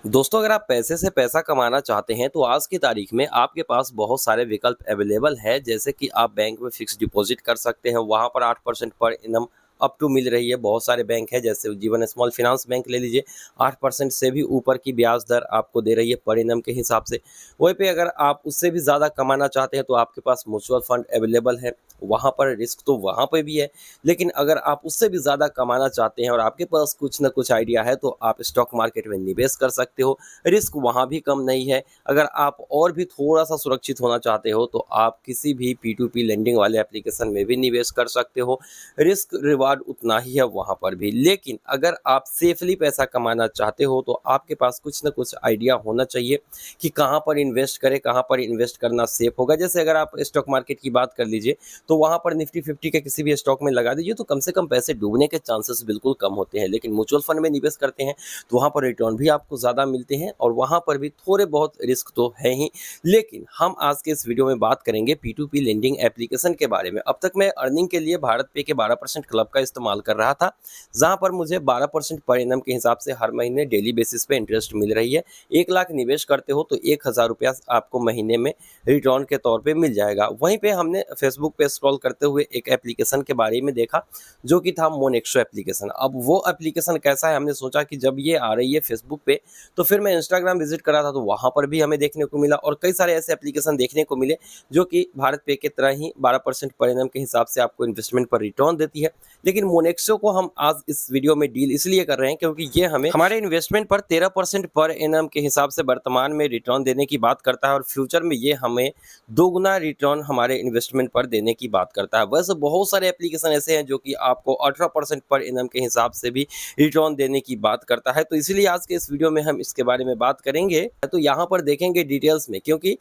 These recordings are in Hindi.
दोस्तों, अगर आप पैसे से पैसा कमाना चाहते हैं तो आज की तारीख में आपके पास बहुत सारे विकल्प अवेलेबल है। जैसे कि आप बैंक में फिक्स डिपॉजिट कर सकते हैं, वहाँ पर 8% पर इनम अप टू मिल रही है। बहुत सारे बैंक है, जैसे जीवन स्मॉल फाइनेंस बैंक ले लीजिए, 8% से भी ऊपर की ब्याज दर आपको दे रही है पर इनम के हिसाब से। वहीं पे अगर आप उससे भी ज़्यादा कमाना चाहते हैं तो आपके पास म्यूचुअल फंड अवेलेबल है। वहाँ पर रिस्क तो वहाँ पे भी है, लेकिन अगर आप उससे भी ज़्यादा कमाना चाहते हैं और आपके पास कुछ ना कुछ आइडिया है तो आप स्टॉक मार्केट में निवेश कर सकते हो। रिस्क वहाँ भी कम नहीं है। अगर आप और भी थोड़ा सा सुरक्षित होना चाहते हो तो आप किसी भी P2P लेंडिंग वाले एप्लीकेशन में भी निवेश कर सकते हो। रिस्क रिवार्ड उतना ही है वहाँ पर भी, लेकिन अगर आप सेफली पैसा कमाना चाहते हो तो आपके पास कुछ ना कुछ आइडिया होना चाहिए कि कहाँ पर इन्वेस्ट करें, कहाँ पर इन्वेस्ट करना सेफ होगा। जैसे अगर आप स्टॉक मार्केट की बात कर लीजिए तो वहाँ पर निफ्टी 50 के किसी भी स्टॉक में लगा दीजिए तो कम से कम पैसे डूबने के चांसेस बिल्कुल कम होते हैं। लेकिन म्यूचुअल फंड में निवेश करते हैं तो वहाँ पर रिटर्न भी आपको ज़्यादा मिलते हैं और वहाँ पर भी थोड़े बहुत रिस्क तो है ही। लेकिन हम आज के इस वीडियो में बात करेंगे P2P लेंडिंग एप्लीकेशन के बारे में। अब तक मैं अर्निंग के लिए भारत पे के 12% क्लब का इस्तेमाल कर रहा था, जहाँ पर मुझे 12% पर एनम के हिसाब से हर महीने डेली बेसिस पे इंटरेस्ट मिल रही है। 1 लाख निवेश करते हो तो 1000 रुपया आपको महीने में रिटर्न के तौर पे मिल जाएगा। वहीं पे हमने फेसबुक पे स्क्रॉल करते हुए एक एप्लीकेशन के बारे में देखा जो कि था मोनेक्सो एप्लीकेशन। अब वो एप्लीकेशन कैसा है, हमने सोचा कि जब ये आ रही है फेसबुक पे तो फिर मैं इंस्टाग्राम विजिट करा था तो वहाँ पर भी हमें देखने को मिला और कई सारे ऐसे एप्लीकेशन देखने को मिले जो कि भारत पे की तरह ही 12% पर एनम के हिसाब से आपको इन्वेस्टमेंट पर रिटर्न देती है। लेकिन मोनेक्सो को हम आज इस वीडियो में डील इसलिए कर रहे हैं क्योंकि ये हमें हमारे इन्वेस्टमेंट पर 13% पर एनम के हिसाब से वर्तमान में रिटर्न देने की बात करता है और फ्यूचर में ये हमें दोगुना रिटर्न हमारे इन्वेस्टमेंट पर देने की बात करता है। वैसे बहुत सारे एप्लीकेशन ऐसे हैं जो कि आपको 18% पर एनम के हिसाब से भी रिटर्न देने की बात करता है। तो इसलिए आज के इस वीडियो में हम इसके बारे में बात करेंगे। तो यहाँ पर देखेंगे डिटेल्स में, क्योंकि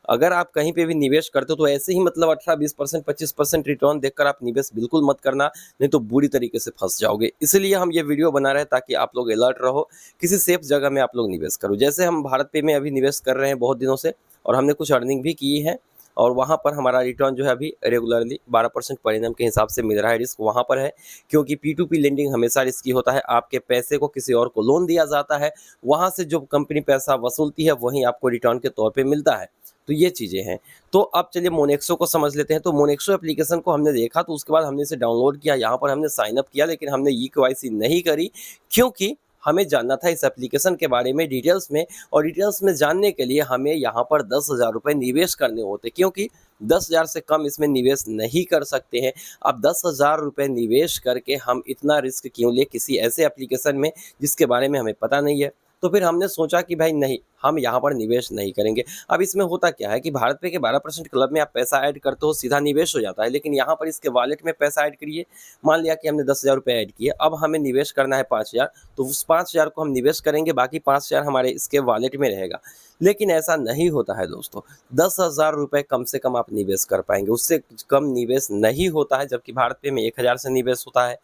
अगर आप कहीं पे भी निवेश करते हो तो ऐसे ही मतलब 18-20% 25% रिटर्न देखकर आप निवेश बिल्कुल मत करना, नहीं तो बुरी तरीके से फंस जाओगे। इसलिए हम ये वीडियो बना रहे हैं ताकि आप लोग अलर्ट रहो, किसी सेफ जगह में आप लोग निवेश करो। जैसे हम भारत पे में अभी निवेश कर रहे हैं बहुत दिनों से और हमने कुछ अर्निंग भी की है और वहाँ पर हमारा रिटर्न जो है अभी रेगुलरली 12% पर एनम के हिसाब से मिल रहा है। रिस्क वहाँ पर है क्योंकि P2P लेंडिंग हमेशा रिस्की होता है। आपके पैसे को किसी और को लोन दिया जाता है, वहाँ से जो कंपनी पैसा वसूलती है वहीं आपको रिटर्न के तौर पे मिलता है। तो ये चीज़ें हैं। तो अब चलिए मोनेक्सो को समझ लेते हैं। तो मोनेक्सो एप्लीकेशन को हमने देखा तो उसके बाद हमने इसे डाउनलोड किया, यहाँ पर हमने साइन अप किया, लेकिन हमने ई-केवाईसी नहीं करी क्योंकि हमें जानना था इस एप्लीकेशन के बारे में डिटेल्स में। और डिटेल्स में जानने के लिए हमें यहाँ पर 10,000 रुपये निवेश करने होते, क्योंकि 10,000 से कम इसमें निवेश नहीं कर सकते हैं। अब 10,000 रुपये निवेश करके हम इतना रिस्क क्यों ले किसी ऐसे एप्लीकेशन में जिसके बारे में हमें पता नहीं है। तो फिर हमने सोचा कि भाई नहीं, हम यहाँ पर निवेश नहीं करेंगे। अब इसमें होता क्या है कि भारत पे के 12% क्लब में आप पैसा ऐड करते हो, सीधा निवेश हो जाता है, लेकिन यहाँ पर इसके वॉलेट में पैसा ऐड करिए। मान लिया कि हमने 10,000 रुपये ऐड किए, अब हमें निवेश करना है 5,000, तो उस 5,000 को हम निवेश करेंगे, बाकी 5,000 हमारे इसके वॉलेट में रहेगा। लेकिन ऐसा नहीं होता है दोस्तों। 10,000 रुपये कम से कम आप निवेश कर पाएंगे, उससे कम निवेश नहीं होता है, जबकि भारत पे में 1,000 से निवेश होता है।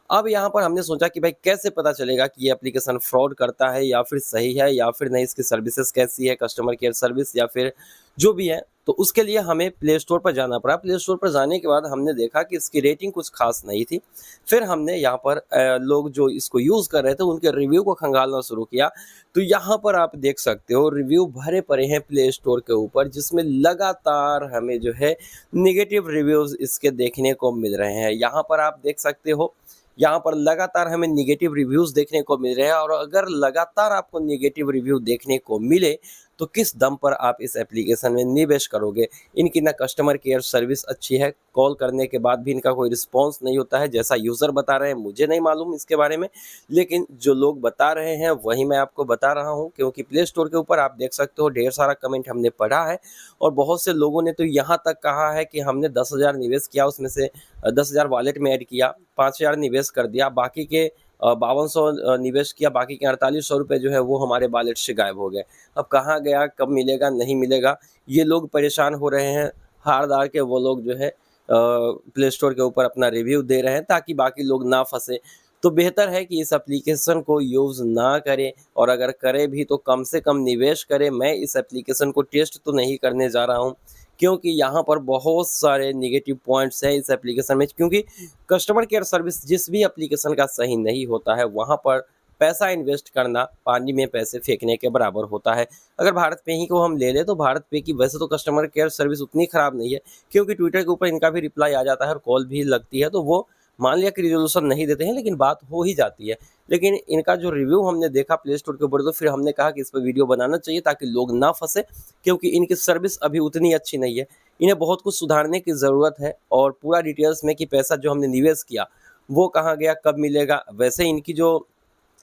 अब यहाँ पर हमने सोचा कि भाई कैसे पता चलेगा कि ये एप्लीकेशन फ्रॉड करता है या फिर सही है या फिर नहीं, इसकी सर्विसेज कैसी है, कस्टमर केयर सर्विस या फिर जो भी है। तो उसके लिए हमें प्ले स्टोर पर जाना पड़ा। प्ले स्टोर पर जाने के बाद हमने देखा कि इसकी रेटिंग कुछ खास नहीं थी। फिर हमने यहाँ पर लोग जो इसको यूज़ कर रहे थे उनके रिव्यू को खंगालना शुरू किया। तो यहाँ पर आप देख सकते हो रिव्यू भरे पड़े हैं प्ले स्टोर के ऊपर, जिसमें लगातार हमें जो है नेगेटिव रिव्यूज़ इसके देखने को मिल रहे हैं। यहाँ पर आप देख सकते हो, यहाँ पर लगातार हमें नेगेटिव रिव्यूज़ देखने को मिल रहे हैं। और अगर लगातार आपको नेगेटिव रिव्यू देखने को मिले तो किस दम पर आप इस एप्लीकेशन में निवेश करोगे। इनकी ना कस्टमर केयर सर्विस अच्छी है, कॉल करने के बाद भी इनका कोई रिस्पॉन्स नहीं होता है। जैसा यूज़र बता रहे हैं, मुझे नहीं मालूम इसके बारे में, लेकिन जो लोग बता रहे हैं वही मैं आपको बता रहा हूँ। क्योंकि प्ले स्टोर के ऊपर आप देख सकते हो ढेर सारा कमेंट हमने पढ़ा है और बहुत से लोगों ने तो यहाँ तक कहा है कि हमने 10,000 निवेश किया, उसमें से 10,000 वॉलेट में ऐड किया, 5,000 निवेश कर दिया, बाकी के 5200 निवेश किया, बाकी के 4800 रुपये जो है वो हमारे वॉलेट से गायब हो गए। अब कहाँ गया, कब मिलेगा, नहीं मिलेगा, ये लोग परेशान हो रहे हैं। हार के वो लोग जो है प्ले स्टोर के ऊपर अपना रिव्यू दे रहे हैं ताकि बाकी लोग ना फंसे। तो बेहतर है कि इस एप्लीकेशन को यूज़ ना करें, और अगर करें भी तो कम से कम निवेश करें। मैं इस एप्लीकेशन को टेस्ट तो नहीं करने जा रहा हूँ क्योंकि यहाँ पर बहुत सारे नेगेटिव पॉइंट्स हैं इस एप्लीकेशन में। क्योंकि कस्टमर केयर सर्विस जिस भी एप्लीकेशन का सही नहीं होता है, वहाँ पर पैसा इन्वेस्ट करना पानी में पैसे फेंकने के बराबर होता है। अगर भारत पे ही को हम ले लें तो भारत पे की वैसे तो कस्टमर केयर सर्विस उतनी ख़राब नहीं है, क्योंकि ट्विटर के ऊपर इनका भी रिप्लाई आ जाता है और कॉल भी लगती है, तो वो मान लिया कि रिजोल्यूशन नहीं देते हैं, लेकिन बात हो ही जाती है। लेकिन इनका जो रिव्यू हमने देखा प्ले स्टोर के ऊपर, तो फिर हमने कहा कि इस पर वीडियो बनाना चाहिए ताकि लोग ना फंसे, क्योंकि इनकी सर्विस अभी उतनी अच्छी नहीं है। इन्हें बहुत कुछ सुधारने की ज़रूरत है और पूरा डिटेल्स में कि पैसा जो हमने निवेश किया वो कहाँ गया, कब मिलेगा। वैसे इनकी जो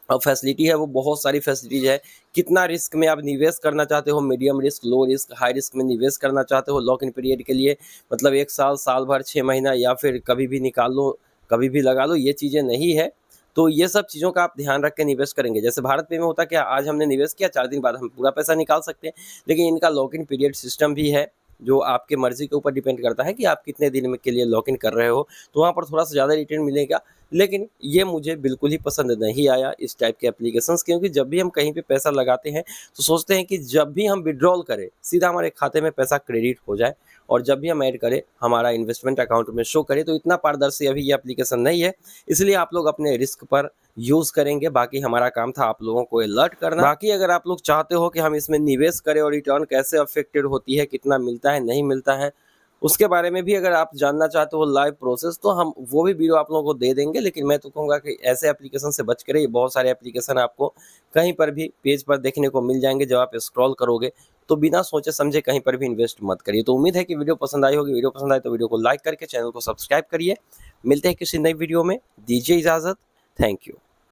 फैसिलिटी है वो बहुत सारी फैसिलिटीज़ है। कितना रिस्क में आप निवेश करना चाहते हो, medium risk, low risk, high risk में निवेश करना चाहते हो लॉक इन पीरियड के लिए, मतलब 1 साल, साल भर, 6 महीना, या फिर कभी भी निकाल लो, कभी भी लगा लो, ये चीज़ें नहीं है। तो ये सब चीज़ों का आप ध्यान रख के निवेश करेंगे। जैसे भारत पे में होता क्या, आज हमने निवेश किया, 4 दिन बाद हम पूरा पैसा निकाल सकते हैं, लेकिन इनका लॉक इन पीरियड सिस्टम भी है, जो आपके मर्ज़ी के ऊपर डिपेंड करता है कि आप कितने दिन में के लिए लॉक इन कर रहे हो, तो वहाँ पर थोड़ा-सा ज़्यादा रिटर्न मिलेगा। लेकिन ये मुझे बिल्कुल ही पसंद नहीं आया इस टाइप के एप्लीकेशंस, क्योंकि जब भी हम कहीं पे पैसा लगाते हैं तो सोचते हैं कि जब भी हम विड्रॉल करें सीधा हमारे खाते में पैसा क्रेडिट हो जाए, और जब भी हम ऐड करें हमारा इन्वेस्टमेंट अकाउंट में शो करे। तो इतना पारदर्शी अभी ये एप्लीकेशन नहीं है, इसलिए आप लोग अपने रिस्क पर यूज़ करेंगे। बाकी हमारा काम था आप लोगों को अलर्ट करना। बाकी अगर आप लोग चाहते हो कि हम इसमें निवेश करें और रिटर्न कैसे अफेक्टेड होती है, कितना मिलता है, नहीं मिलता है, उसके बारे में भी अगर आप जानना चाहते हो लाइव प्रोसेस, तो हम वो भी वीडियो आप लोगों को दे देंगे। लेकिन मैं तो कहूँगा कि ऐसे एप्लीकेशन से बच कर, ये बहुत सारे एप्लीकेशन आपको कहीं पर भी पेज पर देखने को मिल जाएंगे। जब आप स्क्रॉल करोगे तो बिना सोचे समझे कहीं पर भी इन्वेस्ट मत करिए। तो उम्मीद है कि वीडियो पसंद आई होगी। वीडियो पसंद आए तो वीडियो को लाइक करके चैनल को सब्सक्राइब करिए। मिलते हैं किसी नई वीडियो में, दीजिए इजाज़त। Thank you.